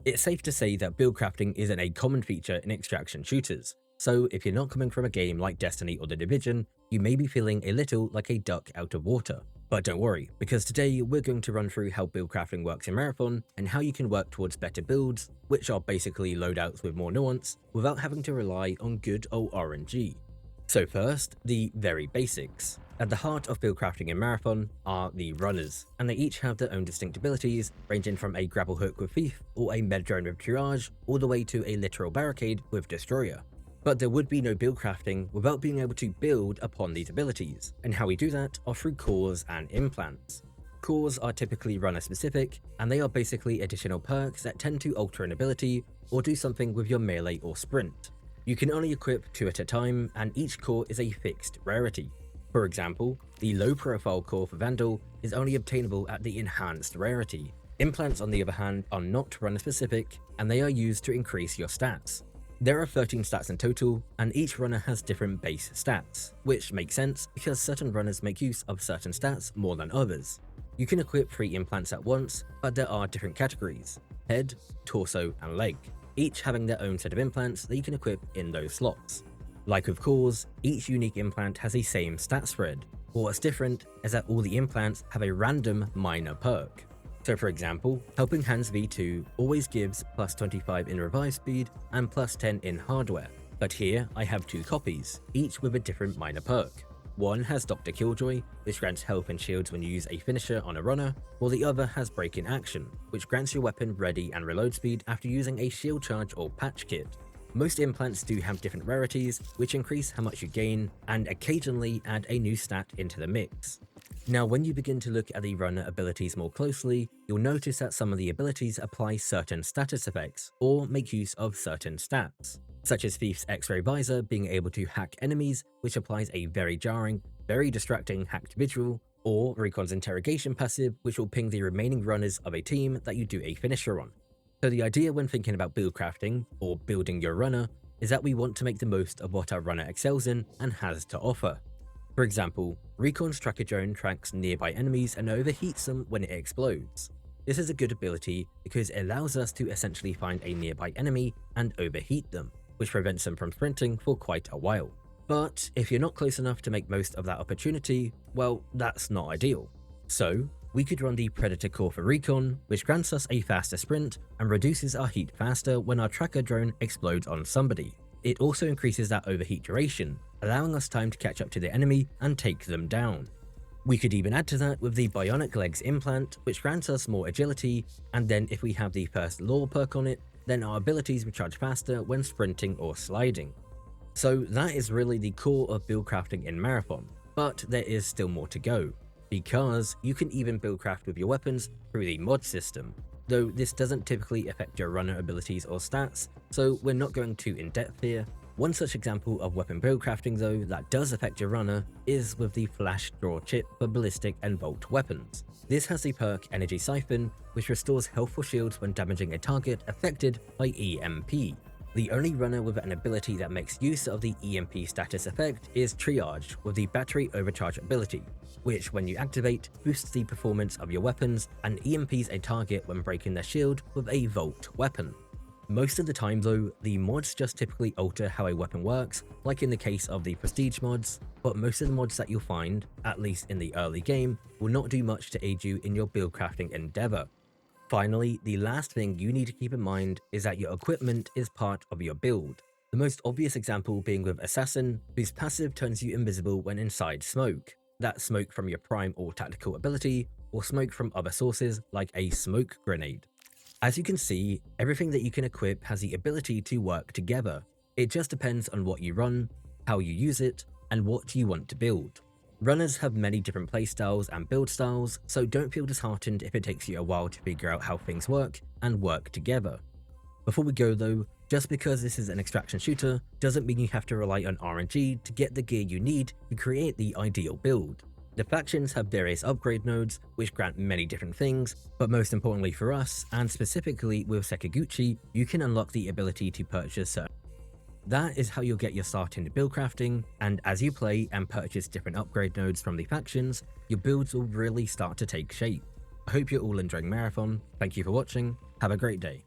It's safe to say that build crafting isn't a common feature in extraction shooters, so if you're not coming from a game like Destiny or The Division, you may be feeling a little like a duck out of water. But don't worry, because today we're going to run through how build crafting works in Marathon and how you can work towards better builds, which are basically loadouts with more nuance, without having to rely on good old RNG. So first, the very basics. At the heart of build crafting in Marathon are the runners, and they each have their own distinct abilities, ranging from a grapple hook with Thief, or a med drone with Triage, all the way to a literal barricade with Destroyer. But there would be no build crafting without being able to build upon these abilities, and how we do that are through cores and implants. Cores are typically runner specific, and they are basically additional perks that tend to alter an ability or do something with your melee or sprint. You can only equip 2 at a time, and each core is a fixed rarity. For example, the low profile core for Vandal is only obtainable at the enhanced rarity. Implants on the other hand are not runner specific, and they are used to increase your stats. There are 13 stats in total, and each runner has different base stats, which makes sense because certain runners make use of certain stats more than others. You can equip 3 implants at once, but there are different categories: head, torso, and leg, each having their own set of implants that you can equip in those slots. Like with cores, each unique implant has the same stat spread, but what's different is that all the implants have a random minor perk. So for example, Helping Hands V2 always gives plus 25 in revive speed and plus 10 in hardware, but here I have 2 copies, each with a different minor perk. One has Dr. Killjoy, which grants health and shields when you use a finisher on a runner, while the other has Break in Action, which grants your weapon ready and reload speed after using a shield charge or patch kit. Most implants do have different rarities, which increase how much you gain, and occasionally add a new stat into the mix. Now when you begin to look at the runner abilities more closely, you'll notice that some of the abilities apply certain status effects, or make use of certain stats, such as Thief's X-ray visor being able to hack enemies, which applies a very jarring, very distracting hacked visual, or Recon's interrogation passive, which will ping the remaining runners of a team that you do a finisher on. So the idea when thinking about build crafting, or building your runner, is that we want to make the most of what our runner excels in and has to offer. For example, Recon's tracker drone tracks nearby enemies and overheats them when it explodes. This is a good ability because it allows us to essentially find a nearby enemy and overheat them, which prevents them from sprinting for quite a while. But if you're not close enough to make most of that opportunity, well, that's not ideal. So we could run the Predator core for Recon, which grants us a faster sprint and reduces our heat faster when our tracker drone explodes on somebody. It also increases that overheat duration, allowing us time to catch up to the enemy and take them down. We could even add to that with the Bionic Legs implant, which grants us more agility, and then if we have the first lore perk on it, then our abilities recharge faster when sprinting or sliding. So that is really the core of build crafting in Marathon, but there is still more to go, because you can even build craft with your weapons through the mod system, though this doesn't typically affect your runner abilities or stats, so we're not going too in depth here. One such example of weapon build crafting though that does affect your runner is with the Flash Draw chip for ballistic and bolt weapons. This has the perk Energy Siphon, which restores health or shields when damaging a target affected by EMP. The only runner with an ability that makes use of the EMP status effect is Triage with the Battery Overcharge ability, which when you activate boosts the performance of your weapons and EMPs a target when breaking their shield with a Volt weapon. Most of the time though, the mods just typically alter how a weapon works, like in the case of the Prestige mods, but most of the mods that you'll find, at least in the early game, will not do much to aid you in your build crafting endeavor. Finally, the last thing you need to keep in mind is that your equipment is part of your build. The most obvious example being with Assassin, whose passive turns you invisible when inside smoke. That's smoke from your prime or tactical ability, or smoke from other sources like a smoke grenade. As you can see, everything that you can equip has the ability to work together. It just depends on what you run, how you use it, and what you want to build. Runners have many different playstyles and build styles, so don't feel disheartened if it takes you a while to figure out how things work and work together. Before we go though, just because this is an extraction shooter doesn't mean you have to rely on RNG to get the gear you need to create the ideal build. The factions have various upgrade nodes which grant many different things, but most importantly for us, and specifically with Sekiguchi, you can unlock the ability to purchase certain. That is how you'll get your start into build crafting, and as you play and purchase different upgrade nodes from the factions, your builds will really start to take shape. I hope you're all enjoying Marathon, thank you for watching, have a great day.